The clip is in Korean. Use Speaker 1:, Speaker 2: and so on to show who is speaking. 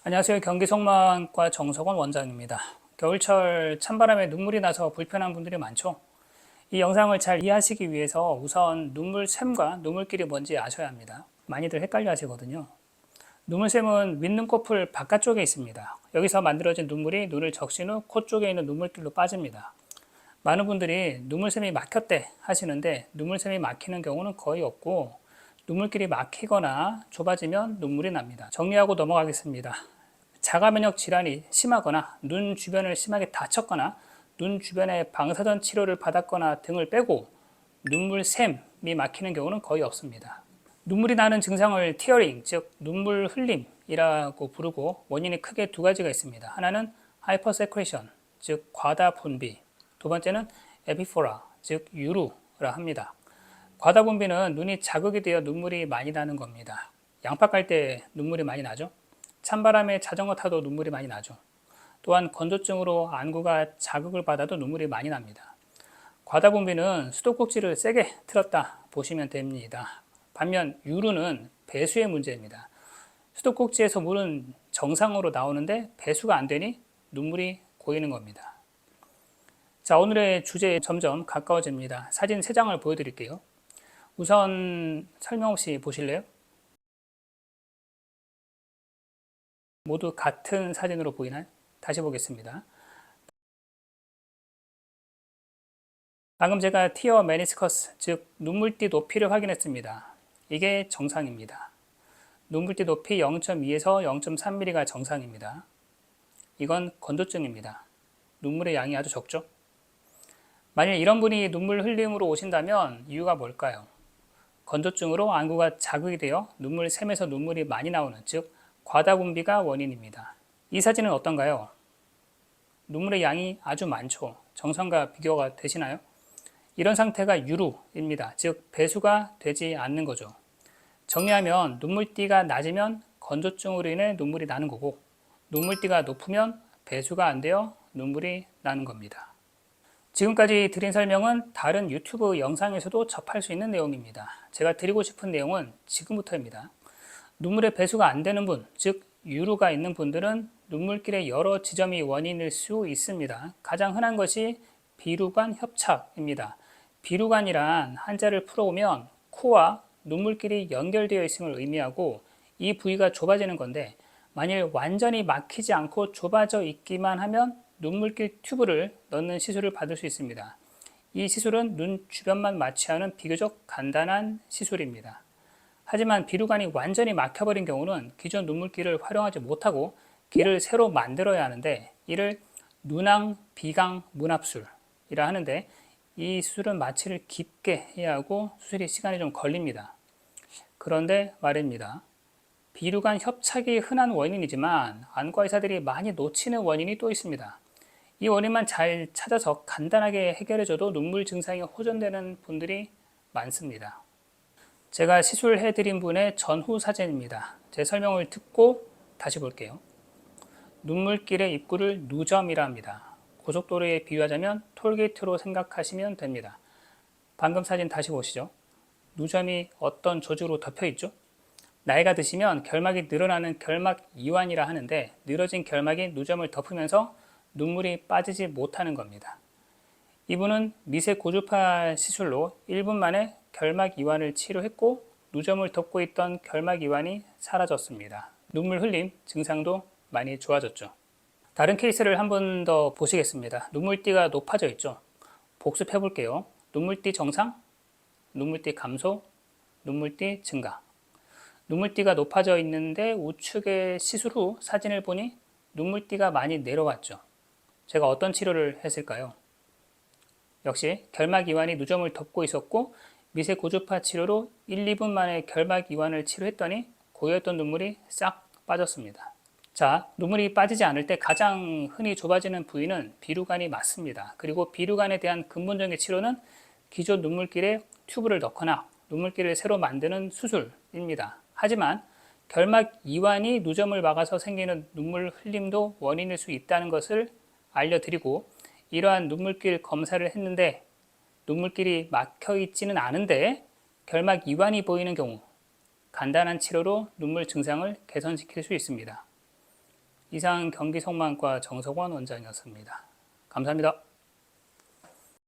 Speaker 1: 안녕하세요. 경기 속마음과 정석원 원장입니다. 겨울철 찬바람에 눈물이 나서 불편한 분들이 많죠. 이 영상을 잘 이해하시기 위해서 우선 눈물샘과 눈물길이 뭔지 아셔야 합니다. 많이들 헷갈려 하시거든요. 눈물샘은 윗눈꺼풀 바깥쪽에 있습니다. 여기서 만들어진 눈물이 눈을 적신 후 코 쪽에 있는 눈물길로 빠집니다. 많은 분들이 눈물샘이 막혔대 하시는데 눈물샘이 막히는 경우는 거의 없고 눈물길이 막히거나 좁아지면 눈물이 납니다. 정리하고 넘어가겠습니다. 자가면역 질환이 심하거나 눈 주변을 심하게 다쳤거나 눈 주변에 방사선 치료를 받았거나 등을 빼고 눈물샘이 막히는 경우는 거의 없습니다. 눈물이 나는 증상을 티어링, 즉 눈물 흘림이라고 부르고 원인이 크게 두 가지가 있습니다. 하나는 하이퍼세크레션, 즉 과다 분비. 두 번째는 에피포라, 즉 유루라 합니다. 과다 분비는 눈이 자극이 되어 눈물이 많이 나는 겁니다. 양파 깔 때 눈물이 많이 나죠. 찬바람에 자전거 타도 눈물이 많이 나죠. 또한 건조증으로 안구가 자극을 받아도 눈물이 많이 납니다. 과다 분비는 수도꼭지를 세게 틀었다 보시면 됩니다. 반면 유루는 배수의 문제입니다. 수도꼭지에서 물은 정상으로 나오는데 배수가 안 되니 눈물이 고이는 겁니다. 자, 오늘의 주제에 점점 가까워집니다. 사진 3장을 보여드릴게요. 우선 설명 없이 보실래요? 모두 같은 사진으로 보이나요? 다시 보겠습니다. 방금 제가 티어 메니스커스, 즉 눈물띠 높이를 확인했습니다. 이게 정상입니다. 눈물띠 높이 0.2에서 0.3mm가 정상입니다. 이건 건조증입니다. 눈물의 양이 아주 적죠? 만약 이런 분이 눈물 흘림으로 오신다면 이유가 뭘까요? 건조증으로 안구가 자극이 되어 눈물샘에서 눈물이 많이 나오는, 즉 과다 분비가 원인입니다. 이 사진은 어떤가요? 눈물의 양이 아주 많죠. 정상과 비교가 되시나요? 이런 상태가 유루입니다. 즉 배수가 되지 않는 거죠. 정리하면 눈물띠가 낮으면 건조증으로 인해 눈물이 나는 거고 눈물띠가 높으면 배수가 안 되어 눈물이 나는 겁니다. 지금까지 드린 설명은 다른 유튜브 영상에서도 접할 수 있는 내용입니다. 제가 드리고 싶은 내용은 지금부터입니다. 눈물의 배수가 안 되는 분, 즉 유루가 있는 분들은 눈물길의 여러 지점이 원인일 수 있습니다. 가장 흔한 것이 비루관 협착입니다. 비루관이란 한자를 풀어오면 코와 눈물길이 연결되어 있음을 의미하고 이 부위가 좁아지는 건데 만일 완전히 막히지 않고 좁아져 있기만 하면 눈물길 튜브를 넣는 시술을 받을 수 있습니다. 이 시술은 눈 주변만 마취하는 비교적 간단한 시술입니다. 하지만 비루관이 완전히 막혀버린 경우는 기존 눈물길을 활용하지 못하고 길을 새로 만들어야 하는데 이를 눈왕 비강 문합술이라 하는데 이 수술은 마취를 깊게 해야 하고 수술이 시간이 좀 걸립니다. 그런데 말입니다. 비루관 협착이 흔한 원인이지만 안과 의사들이 많이 놓치는 원인이 또 있습니다. 이 원인만 잘 찾아서 간단하게 해결해줘도 눈물 증상이 호전되는 분들이 많습니다. 제가 시술해드린 분의 전후 사진입니다. 제 설명을 듣고 다시 볼게요. 눈물길의 입구를 누점이라 합니다. 고속도로에 비유하자면 톨게이트로 생각하시면 됩니다. 방금 사진 다시 보시죠. 누점이 어떤 조직으로 덮여 있죠? 나이가 드시면 결막이 늘어나는 결막 이완이라 하는데 늘어진 결막이 누점을 덮으면서 눈물이 빠지지 못하는 겁니다. 이분은 미세 고주파 시술로 1분 만에 결막 이완을 치료했고 누점을 덮고 있던 결막 이완이 사라졌습니다. 눈물 흘림 증상도 많이 좋아졌죠. 다른 케이스를 한 번 더 보시겠습니다. 눈물띠가 높아져 있죠. 복습해 볼게요. 눈물띠 정상, 눈물띠 감소, 눈물띠 증가. 눈물띠가 높아져 있는데 우측의 시술 후 사진을 보니 눈물띠가 많이 내려왔죠. 제가 어떤 치료를 했을까요? 역시 결막 이완이 누점을 덮고 있었고 미세 고주파 치료로 1, 2분 만에 결막 이완을 치료했더니 고였던 눈물이 싹 빠졌습니다. 자, 눈물이 빠지지 않을 때 가장 흔히 좁아지는 부위는 비루관이 맞습니다. 그리고 비루관에 대한 근본적인 치료는 기존 눈물길에 튜브를 넣거나 눈물길을 새로 만드는 수술입니다. 하지만 결막 이완이 누점을 막아서 생기는 눈물 흘림도 원인일 수 있다는 것을 알려드리고 이러한 눈물길 검사를 했는데 눈물길이 막혀 있지는 않은데 결막 이완이 보이는 경우 간단한 치료로 눈물 증상을 개선시킬 수 있습니다. 이상 경기성만과 정석원 원장이었습니다. 감사합니다.